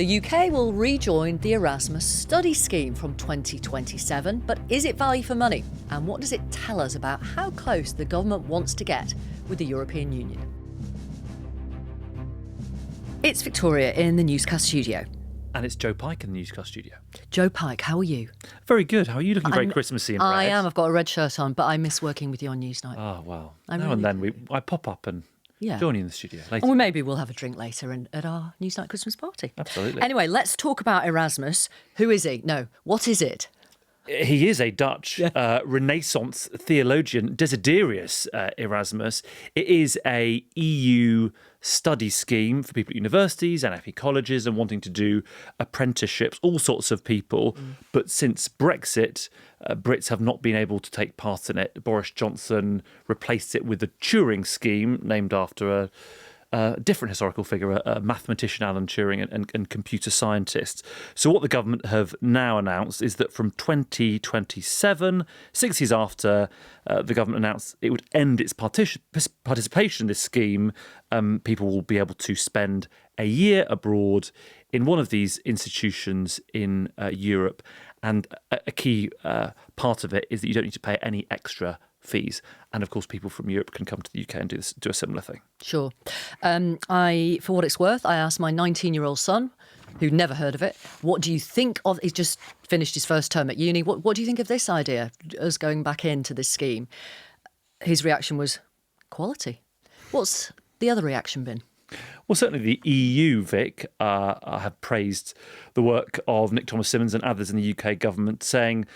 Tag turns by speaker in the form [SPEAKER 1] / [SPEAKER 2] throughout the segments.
[SPEAKER 1] The UK will rejoin the Erasmus study scheme from 2027, but is it value for money? And what does it tell us about how close the government wants to get with the European Union? It's Victoria in the Newscast studio.
[SPEAKER 2] And it's Joe Pike in the Newscast studio.
[SPEAKER 1] Joe Pike, how are you?
[SPEAKER 2] Very good. How are you? Looking very Christmassy and red.
[SPEAKER 1] I am. I've got a red shirt on, but I miss working with you on Newsnight.
[SPEAKER 2] Oh, well.
[SPEAKER 1] I
[SPEAKER 2] now
[SPEAKER 1] really
[SPEAKER 2] and then I pop up and join you in the studio later.
[SPEAKER 1] Or maybe we'll have a drink later at our Newsnight Christmas party.
[SPEAKER 2] Absolutely.
[SPEAKER 1] Anyway, let's talk about Erasmus. Who is he? No, what is it?
[SPEAKER 2] He is a Dutch Renaissance theologian, Desiderius Erasmus. It is a EU study scheme for people at universities and FE colleges and wanting to do apprenticeships, all sorts of people. But since Brexit, Brits have not been able to take part in it. Boris Johnson replaced it with the Turing scheme, named after a different historical figure, a mathematician, Alan Turing, and computer scientist. So what the government have now announced is that from 2027, 6 years after the government announced it would end its participation in this scheme, people will be able to spend a year abroad in one of these institutions in Europe. And a key part of it is that you don't need to pay any extra fees. And of course, people from Europe can come to the UK and do a similar thing.
[SPEAKER 1] Sure. For what it's worth, I asked my 19-year-old son, who'd never heard of it, what do you think of... He's just finished his first term at uni. What do you think of this idea, us going back into this scheme? His reaction was quality. What's the other reaction been?
[SPEAKER 2] Well, certainly the EU, Vic, have praised the work of Nick Thomas-Symonds and others in the UK government, saying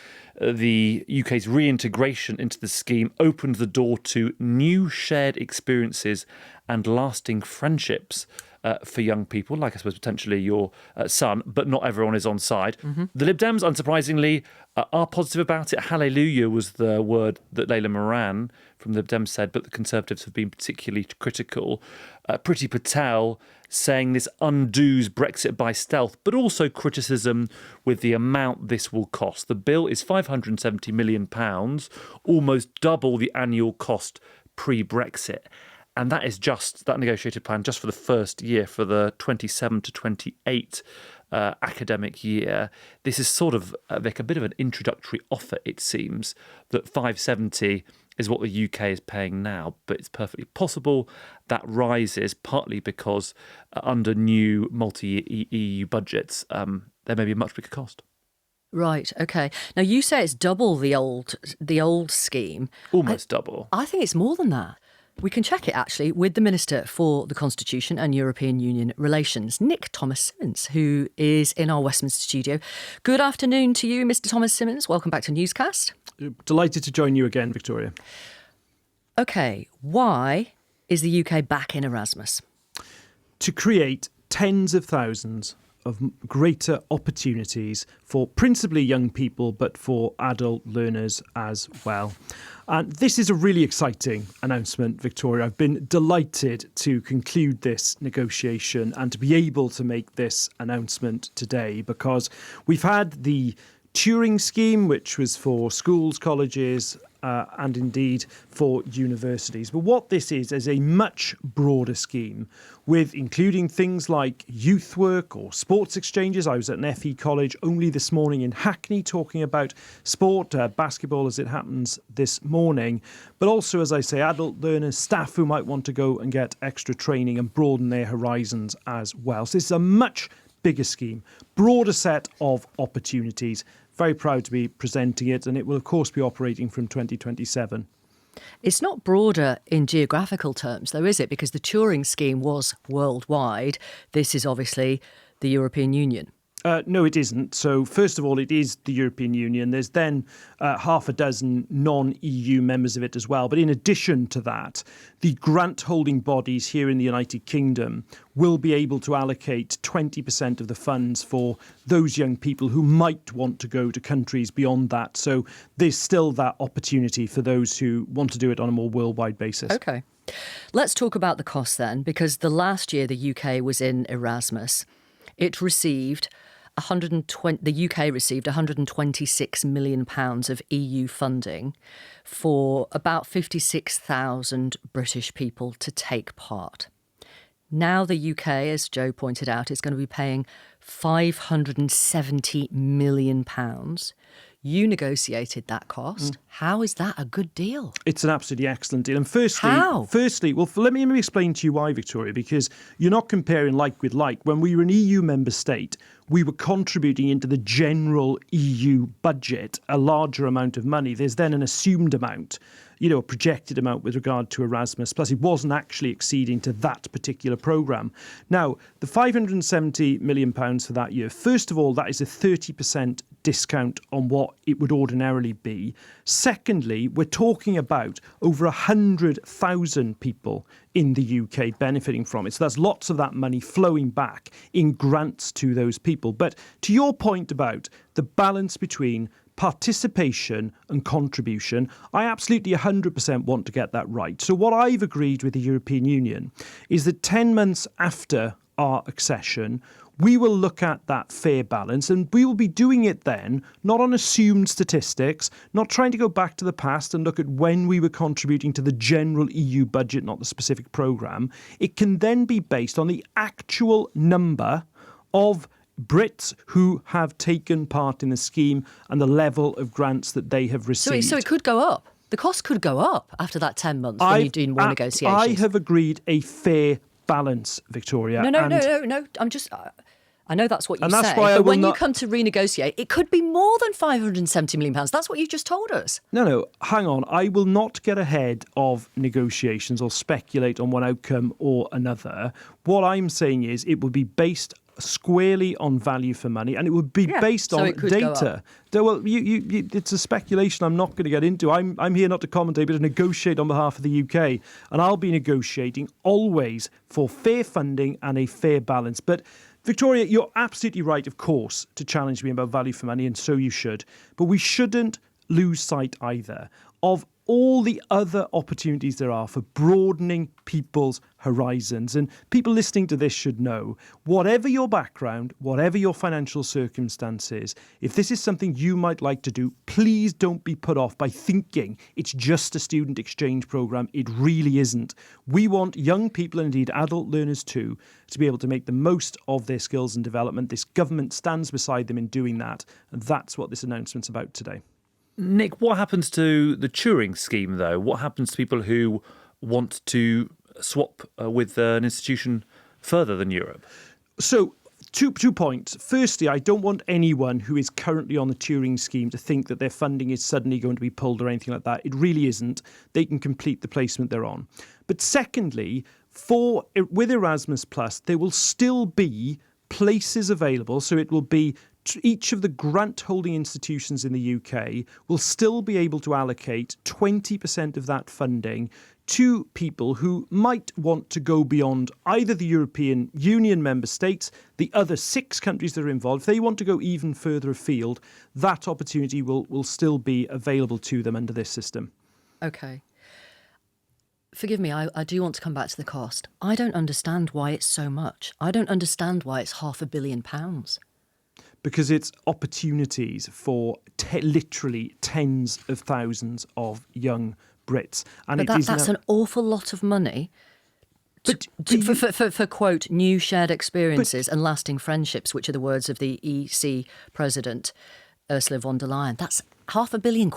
[SPEAKER 2] the UK's reintegration into the scheme opened the door to new shared experiences and lasting friendships for young people, like I suppose potentially your son, but not everyone is on side. The Lib Dems, unsurprisingly, are positive about it. Hallelujah was the word that Layla Moran from the Lib Dems said, but the Conservatives have been particularly critical. Priti Patel saying this undoes Brexit by stealth, but also criticism with the amount this will cost. The bill is £570 million, almost double the annual cost pre-Brexit. And that is just that negotiated plan just for the first year, for the 27 to 28 academic year. This is sort of, Vic, a bit of an introductory offer, it seems, that 570 is what the UK is paying now, but it's perfectly possible that rises, partly because under new multi-EU budgets, there may be a much bigger cost.
[SPEAKER 1] Right, OK. Now, you say it's double the old scheme.
[SPEAKER 2] Almost double.
[SPEAKER 1] I think it's more than that. We can check it, actually, with the Minister for the Constitution and European Union Relations, Nick Thomas-Symonds, who is in our Westminster studio. Good afternoon to you, Mr Thomas-Symonds. Welcome back to Newscast.
[SPEAKER 3] Delighted to join you again, Victoria.
[SPEAKER 1] OK, why is the UK back in Erasmus?
[SPEAKER 3] To create tens of thousands of greater opportunities for principally young people, but for adult learners as well. And this is a really exciting announcement, Victoria. I've been delighted to conclude this negotiation and to be able to make this announcement today, because we've had the Turing scheme, which was for schools, colleges, and indeed for universities. But what this is a much broader scheme, with including things like youth work or sports exchanges. I was at an FE college only this morning in Hackney talking about sport, basketball as it happens this morning, but also, as I say, adult learners, staff who might want to go and get extra training and broaden their horizons as well. So this is a much bigger scheme, broader set of opportunities. Very proud to be presenting it, and it will, of course, be operating from 2027.
[SPEAKER 1] It's not broader in geographical terms, though, is it? Because the Turing scheme was worldwide. This is obviously the European Union.
[SPEAKER 3] No, it isn't. So, first of all, it is the European Union. There's then half a dozen non-EU members of it as well. But in addition to that, the grant-holding bodies here in the United Kingdom will be able to allocate 20% of the funds for those young people who might want to go to countries beyond that. So there's still that opportunity for those who want to do it on a more worldwide basis.
[SPEAKER 1] OK. Let's talk about the cost then, because the last year the UK was in Erasmus, it received the UK received £126 million of EU funding for about 56,000 British people to take part. Now the UK, as Joe pointed out, is going to be paying £570 million. You negotiated that cost. How is that a good deal?
[SPEAKER 3] It's an absolutely excellent deal. And firstly,
[SPEAKER 1] How?
[SPEAKER 3] well, let me explain to you why, Victoria, because you're not comparing like with like. When we were an EU member state, we were contributing into the general EU budget a larger amount of money. There's then an assumed amount, a projected amount with regard to Erasmus, plus it wasn't actually exceeding to that particular programme. Now, the £570 million for that year, first of all, that is a 30% discount on what it would ordinarily be. Secondly, we're talking about over 100,000 people in the UK benefiting from it. So that's lots of that money flowing back in grants to those people. But to your point about the balance between participation and contribution, I absolutely 100% want to get that right. So what I've agreed with the European Union is that 10 months after our accession, we will look at that fair balance, and we will be doing it then, not on assumed statistics, not trying to go back to the past and look at when we were contributing to the general EU budget, not the specific programme. It can then be based on the actual number of Brits who have taken part in the scheme and the level of grants that they have received.
[SPEAKER 1] So it could go up. The cost could go up after that 10 months when you're doing more negotiations.
[SPEAKER 3] I have agreed a fair balance, Victoria.
[SPEAKER 1] No. I'm just... I know that's what you say, but when you come to renegotiate, it could be more than £570 million. That's what you just told us.
[SPEAKER 3] No, hang on. I will not get ahead of negotiations or speculate on one outcome or another. What I'm saying is it will be based squarely on value for money, and it would be based on data. Well, it's a speculation I'm not going to get into. I'm here not to commentate, but to negotiate on behalf of the UK, and I'll be negotiating always for fair funding and a fair balance. But Victoria, you're absolutely right, of course, to challenge me about value for money, and so you should. But we shouldn't lose sight either of all the other opportunities there are for broadening people's horizons. And people listening to this should know, whatever your background, whatever your financial circumstances, if this is something you might like to do, please don't be put off by thinking it's just a student exchange programme. It really isn't. We want young people, and indeed adult learners too, to be able to make the most of their skills and development. This government stands beside them in doing that. And that's what this announcement's about today.
[SPEAKER 2] Nick, what happens to the Turing scheme, though? What happens to people who want to swap with an institution further than Europe?
[SPEAKER 3] So, two points. Firstly, I don't want anyone who is currently on the Turing scheme to think that their funding is suddenly going to be pulled or anything like that. It really isn't. They can complete the placement they're on. But secondly, with Erasmus Plus, there will still be places available. So it will be each of the grant-holding institutions in the UK will still be able to allocate 20% of that funding to people who might want to go beyond either the European Union member states, the other 6 countries that are involved. If they want to go even further afield, that opportunity will still be available to them under this system.
[SPEAKER 1] OK. Forgive me, I do want to come back to the cost. I don't understand why it's so much. I don't understand why it's £500 million.
[SPEAKER 3] Because it's opportunities for literally tens of thousands of young Brits. And
[SPEAKER 1] but that's an awful lot of money for, quote, new shared experiences and lasting friendships, which are the words of the EC president, Ursula von der Leyen. That's £500 million.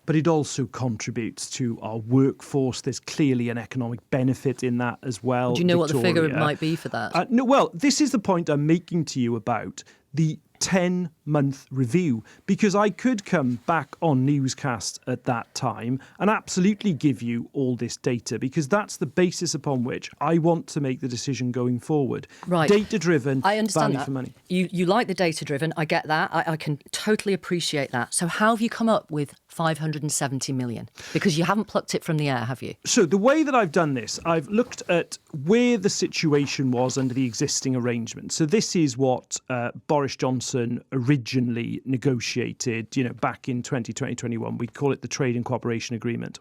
[SPEAKER 3] But it also contributes to our workforce. There's clearly an economic benefit in that as well.
[SPEAKER 1] Do you know
[SPEAKER 3] Victoria.
[SPEAKER 1] what the figure might be for that?
[SPEAKER 3] No, well, this is the point I'm making to you about the 10-month review, because I could come back on newscast at that time and absolutely give you all this data, because that's the basis upon which I want to make the decision going forward.
[SPEAKER 1] Right.
[SPEAKER 3] Data-driven,
[SPEAKER 1] I understand
[SPEAKER 3] value
[SPEAKER 1] that.
[SPEAKER 3] for money.
[SPEAKER 1] You like the data-driven. I get that. I can totally appreciate that. So how have you come up with £570 million? Because you haven't plucked it from the air, have you?
[SPEAKER 3] So the way that I've done this, I've looked at where the situation was under the existing arrangement. So this is what Boris Johnson originally negotiated, back in 2020-21. We'd call it the Trade and Cooperation Agreement.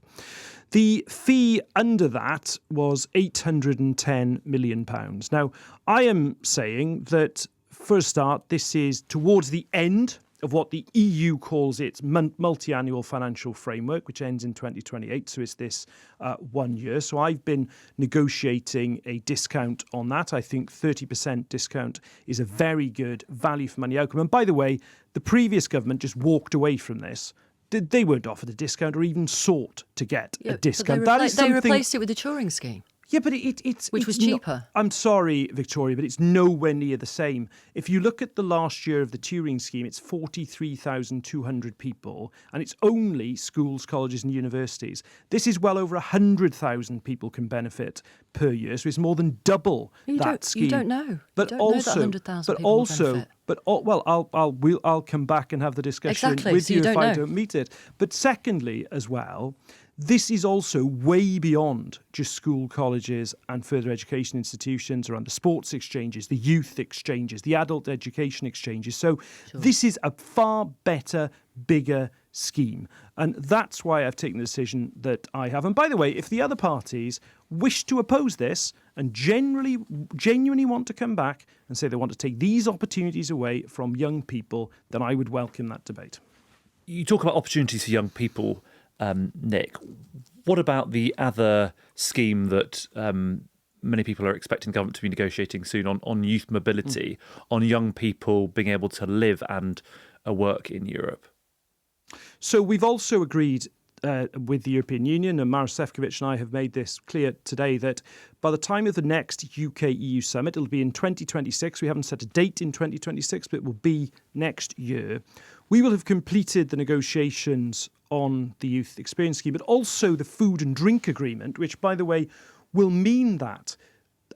[SPEAKER 3] The fee under that was £810 million. Now, I am saying that, for a start, this is towards the end of what the EU calls its multi-annual financial framework, which ends in 2028. So it's this 1 year. So I've been negotiating a discount on that. I think 30% discount is a very good value for money outcome. And by the way, the previous government just walked away from this. They weren't offered a discount or even sought to get a discount.
[SPEAKER 1] They replaced it with the Turing scheme.
[SPEAKER 3] Yeah, but it's
[SPEAKER 1] which was cheaper.
[SPEAKER 3] I'm sorry, Victoria, but it's nowhere near the same. If you look at the last year of the Turing scheme, it's 43,200 people, and it's only schools, colleges, and universities. This is well over 100,000 people can benefit per year, so it's more than double that scheme.
[SPEAKER 1] You don't know.
[SPEAKER 3] But
[SPEAKER 1] you don't know that 100,000 people will benefit.
[SPEAKER 3] I'll come back and have the discussion with you if I don't meet it. But secondly, as well, this is also way beyond just school, colleges and further education institutions, around the sports exchanges, the youth exchanges, the adult education exchanges. So This is a far better, bigger scheme. And that's why I've taken the decision that I have. And by the way, if the other parties wish to oppose this and genuinely want to come back and say they want to take these opportunities away from young people, then I would welcome that debate.
[SPEAKER 2] You talk about opportunities for young people, Nick. What about the other scheme that many people are expecting the government to be negotiating soon on youth mobility, on young people being able to live and work in Europe?
[SPEAKER 3] So we've also agreed with the European Union, and Maros Sefcovic and I have made this clear today, that by the time of the next UK-EU summit, it'll be in 2026. We haven't set a date in 2026, but it will be next year. We will have completed the negotiations on the youth experience scheme, but also the food and drink agreement, which, by the way, will mean that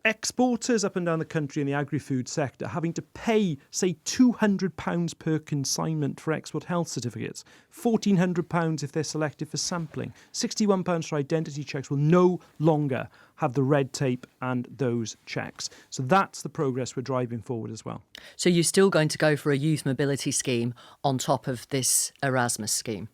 [SPEAKER 3] exporters up and down the country in the agri-food sector having to pay, say, £200 per consignment for export health certificates, £1,400 if they're selected for sampling, £61 for identity checks, will no longer have the red tape and those checks. So that's the progress we're driving forward as well.
[SPEAKER 1] So you're still going to go for a youth mobility scheme on top of this Erasmus scheme?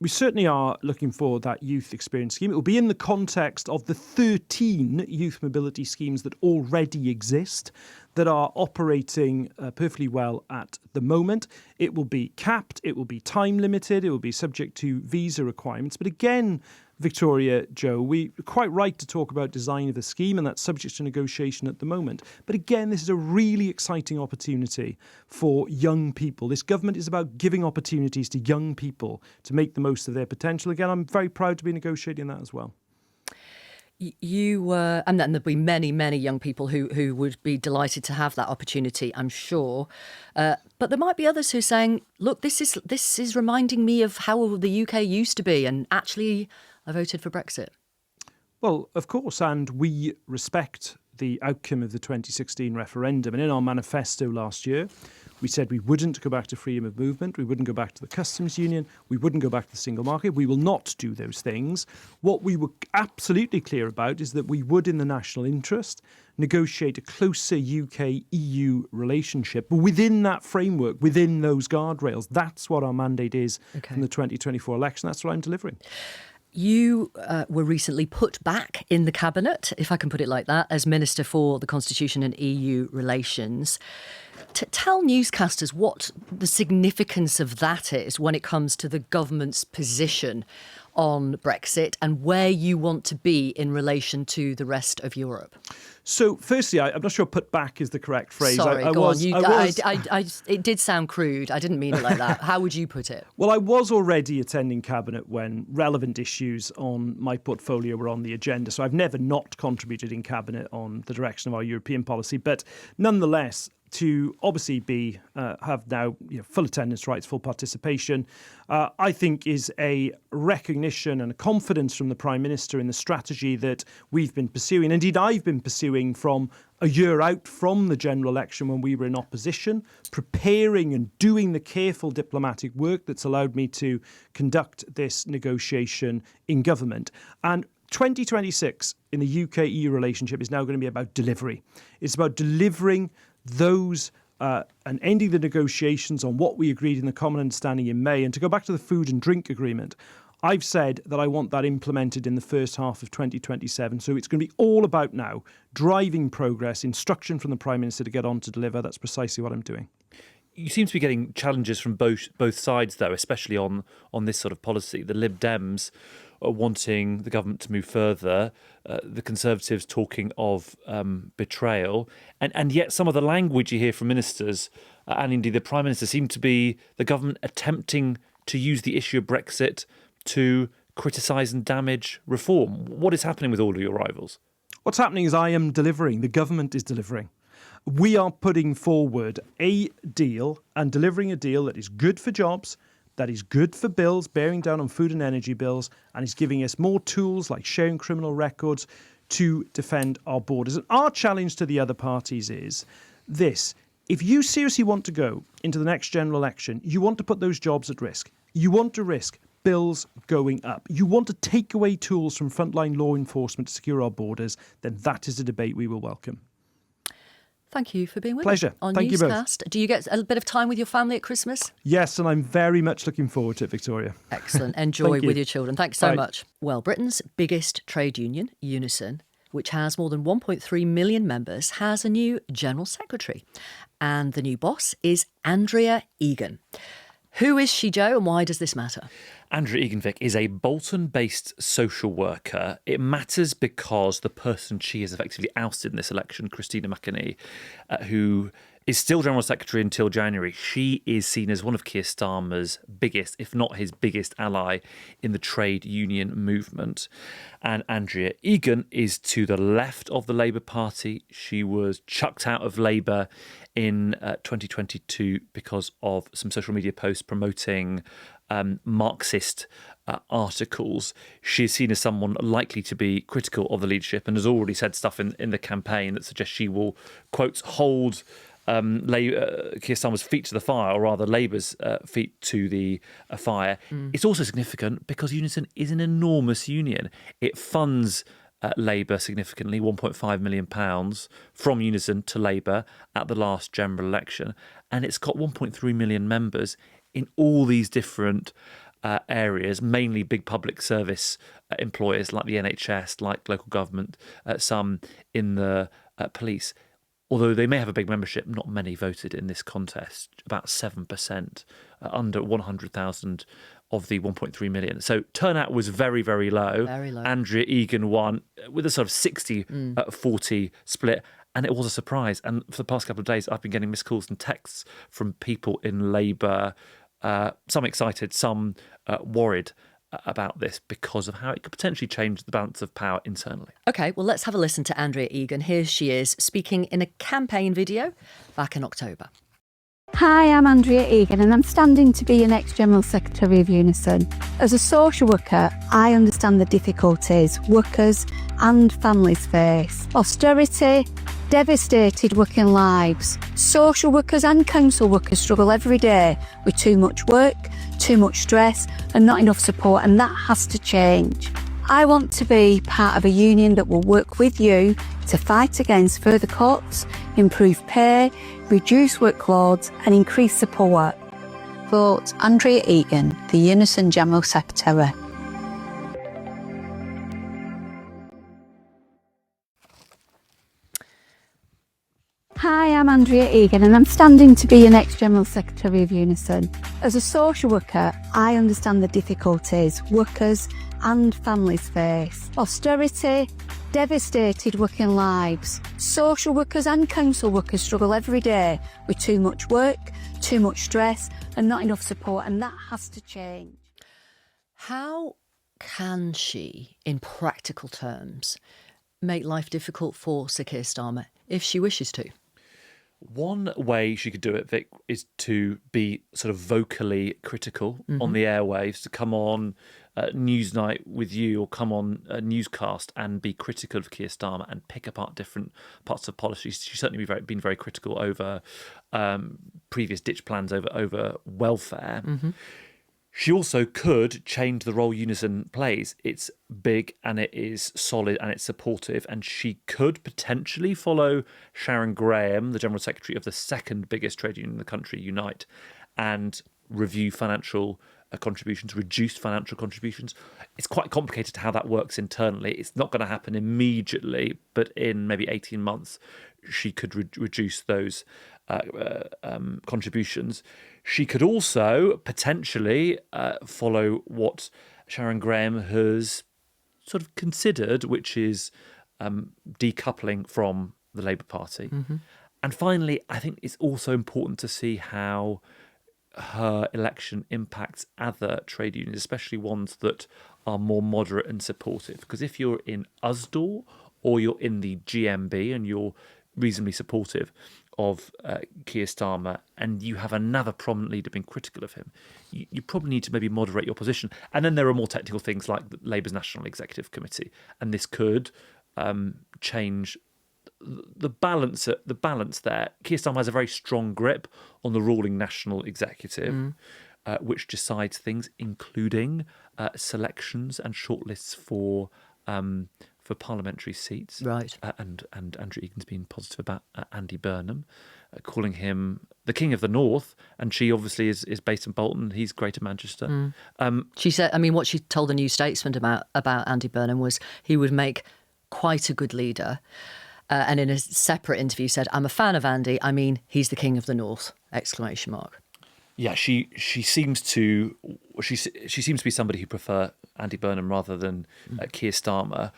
[SPEAKER 3] We certainly are looking for that youth experience scheme. It will be in the context of the 13 youth mobility schemes that already exist, that are operating perfectly well at the moment. It will be capped, it will be time limited, it will be subject to visa requirements. But again, Victoria, Joe, we're quite right to talk about design of the scheme, and that's subject to negotiation at the moment. But again, this is a really exciting opportunity for young people. This government is about giving opportunities to young people to make the most of their potential. Again, I'm very proud to be negotiating that as well.
[SPEAKER 1] And then there'll be many, many young people who would be delighted to have that opportunity, I'm sure. But there might be others who are saying, look, this is reminding me of how the UK used to be, and actually I voted for Brexit.
[SPEAKER 3] Well, of course, and we respect the outcome of the 2016 referendum. And in our manifesto last year, we said we wouldn't go back to freedom of movement, we wouldn't go back to the customs union, we wouldn't go back to the single market. We will not do those things. What we were absolutely clear about is that we would, in the national interest, negotiate a closer UK-EU relationship. But within that framework, within those guardrails, that's what our mandate is from the 2024 election. That's what I'm delivering.
[SPEAKER 1] You were recently put back in the cabinet, if I can put it like that, as Minister for the Constitution and EU Relations. Tell newscasters what the significance of that is when it comes to the government's position on Brexit and where you want to be in relation to the rest of Europe.
[SPEAKER 3] So, firstly, I'm not sure "put back" is the correct phrase.
[SPEAKER 1] Sorry, go on. It did sound crude. I didn't mean it like that. How would you put it?
[SPEAKER 3] Well, I was already attending Cabinet when relevant issues on my portfolio were on the agenda. So I've never not contributed in Cabinet on the direction of our European policy. But nonetheless, to obviously have now full attendance rights, full participation, I think is a recognition and a confidence from the Prime Minister in the strategy that we've been pursuing. Indeed, I've been pursuing from a year out from the general election when we were in opposition, preparing and doing the careful diplomatic work that's allowed me to conduct this negotiation in government. And 2026 in the UK-EU relationship is now going to be about delivery. It's about delivering those and ending the negotiations on what we agreed in the common understanding in May. And to go back to the food and drink agreement, I've said that I want that implemented in the first half of 2027. So it's going to be all about now driving progress, instruction from the Prime Minister to get on to deliver. That's precisely what I'm doing.
[SPEAKER 2] You seem to be getting challenges from both sides, though, especially on this sort of policy. The Lib Dems are wanting the government to move further, the Conservatives talking of betrayal, and yet some of the language you hear from ministers and indeed the Prime Minister seem to be the government attempting to use the issue of Brexit to criticise and damage reform. What is happening with all of your rivals?
[SPEAKER 3] What's happening is I am delivering. The government is delivering. We are putting forward a deal and delivering a deal that is good for jobs, that is good for bills, bearing down on food and energy bills, and is giving us more tools like sharing criminal records to defend our borders. And our challenge to the other parties is this. If you seriously want to go into the next general election, you want to put those jobs at risk. You want to risk bills going up. You want to take away tools from frontline law enforcement to secure our borders, then that is a debate we will welcome.
[SPEAKER 1] Thank you for being with
[SPEAKER 3] Pleasure.
[SPEAKER 1] us on
[SPEAKER 3] Thank you both.
[SPEAKER 1] Newscast. Do you get a bit of time with your family at Christmas?
[SPEAKER 3] Yes, and I'm very much looking forward to it, Victoria.
[SPEAKER 1] Excellent. Enjoy
[SPEAKER 3] Thank you.
[SPEAKER 1] with your children. Thanks so
[SPEAKER 3] Bye.
[SPEAKER 1] much. Well, Britain's biggest trade union, Unison, which has more than 1.3 million members, has a new General Secretary. And the new boss is Andrea Egan. Who is she, Joe, and why does this matter?
[SPEAKER 2] Andrea Egan, Vic, is a Bolton-based social worker. It matters because the person she has effectively ousted in this election, Christina McAnee, who is still General Secretary until January, she is seen as one of Keir Starmer's biggest, if not his biggest ally in the trade union movement. And Andrea Egan is to the left of the Labour Party. She was chucked out of Labour in 2022 because of some social media posts promoting Marxist articles. She is seen as someone likely to be critical of the leadership and has already said stuff in the campaign that suggests she will, quote, hold Keir Starmer's feet to the fire, or rather Labour's feet to the fire. It's also significant because Unison is an enormous union. It funds Labour significantly, £1.5 million from Unison to Labour at the last general election. And it's got 1.3 million members in all these different areas, mainly big public service employers like the NHS, like local government, some in the police. Although they may have a big membership, not many voted in this contest, about 7%, under 100,000 of the 1.3 million. So turnout was very, very low.
[SPEAKER 1] Very low.
[SPEAKER 2] Andrea Egan won with a sort of 60-40 split. And it was a surprise. And for the past couple of days, I've been getting missed calls and texts from people in Labour, some excited, some worried about this because of how it could potentially change the balance of power internally.
[SPEAKER 1] OK, well, let's have a listen to Andrea Egan. Here she is speaking in a campaign video back in October.
[SPEAKER 4] Hi, I'm Andrea Egan and I'm standing to be your next General Secretary of Unison. As a social worker, I understand the difficulties workers and families face. Austerity, devastated working lives. Social workers and council workers struggle every day with too much work, too much stress and not enough support, and that has to change. I want to be part of a union that will work with you to fight against further cuts, improve pay, reduce workloads and increase support.
[SPEAKER 5] Vote Andrea Egan, the Unison General Secretary.
[SPEAKER 4] Hi, I'm Andrea Egan and I'm standing to be your next General Secretary of Unison. As a social worker, I understand the difficulties workers and families face. Austerity, devastated working lives. Social workers and council workers struggle every day with too much work, too much stress and not enough support, and that has to change.
[SPEAKER 1] How can she, in practical terms, make life difficult for Sir Keir Starmer if she wishes to?
[SPEAKER 2] One way she could do it, Vic, is to be sort of vocally critical on the airwaves, to come on Newsnight with you or come on a newscast and be critical of Keir Starmer and pick apart different parts of policy. She's certainly been very critical over previous ditch plans over welfare. She also could change the role Unison plays. It's big and it is solid and it's supportive, and she could potentially follow Sharon Graham, the General Secretary of the second biggest trade union in the country, Unite, and review financial contributions, reduce financial contributions. It's quite complicated how that works internally. It's not going to happen immediately, but in maybe 18 months, she could reduce those contributions. She could also potentially follow what Sharon Graham has sort of considered, which is decoupling from the Labour Party. Mm-hmm. And finally, I think it's also important to see how her election impacts other trade unions, especially ones that are more moderate and supportive. Because if you're in USDAW or you're in the GMB and you're reasonably supportive of Keir Starmer and you have another prominent leader being critical of him, you probably need to maybe moderate your position. And then there are more technical things like Labour's National Executive Committee, and this could change the balance there. Keir Starmer has a very strong grip on the ruling National Executive, which decides things, including selections and shortlists for parliamentary seats.
[SPEAKER 1] Right.
[SPEAKER 2] And Andrew Egan's been positive about Andy Burnham, calling him the King of the North. And she obviously is based in Bolton. He's Greater Manchester.
[SPEAKER 1] She said, what she told the New Statesman about Andy Burnham was he would make quite a good leader. And in a separate interview said, I'm a fan of Andy. I mean, he's the King of the North! !
[SPEAKER 2] Yeah, she seems to be somebody who prefer Andy Burnham rather than Keir Starmer.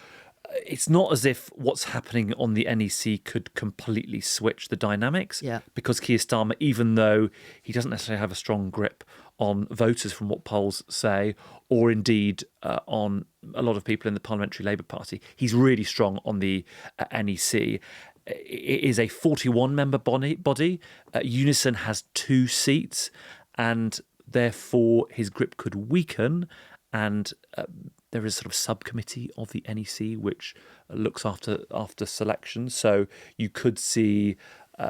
[SPEAKER 2] It's not as if what's happening on the NEC could completely switch the dynamics, because Keir Starmer, even though he doesn't necessarily have a strong grip on voters from what polls say, or indeed on a lot of people in the Parliamentary Labour Party, he's really strong on the NEC. It is a 41-member body. Unison has 2 seats, and therefore his grip could weaken. And there is a sort of subcommittee of the NEC which looks after selections. So you could see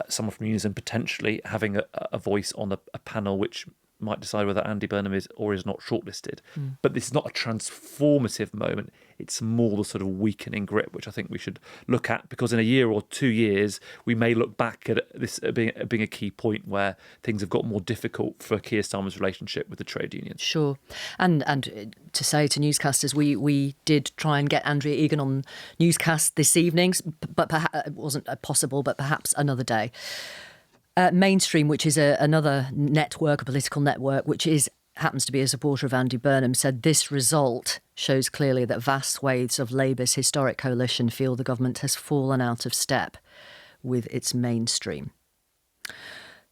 [SPEAKER 2] someone from Unison potentially having a voice on a panel which might decide whether Andy Burnham is or is not shortlisted. But this is not a transformative moment. It's more the sort of weakening grip, which I think we should look at, because in a year or 2 years, we may look back at this being a key point where things have got more difficult for Keir Starmer's relationship with the trade unions.
[SPEAKER 1] Sure. And to say to newscasters, we did try and get Andrea Egan on newscast this evening, but perhaps it wasn't possible, but perhaps another day. Mainstream, which is another network, a political network, which happens to be a supporter of Andy Burnham, said this result shows clearly that vast swathes of Labour's historic coalition feel the government has fallen out of step with its mainstream.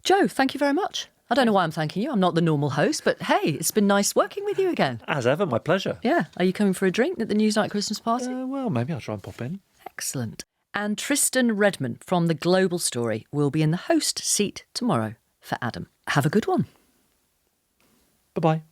[SPEAKER 1] Joe, thank you very much. I don't know why I'm thanking you. I'm not the normal host, but hey, it's been nice working with you again.
[SPEAKER 2] As ever, my pleasure.
[SPEAKER 1] Yeah. Are you coming for a drink at the Newsnight Christmas party?
[SPEAKER 2] Well, maybe I'll try and pop in.
[SPEAKER 1] Excellent. And Tristan Redmond from The Global Story will be in the host seat tomorrow for Adam. Have a good one.
[SPEAKER 2] Bye-bye.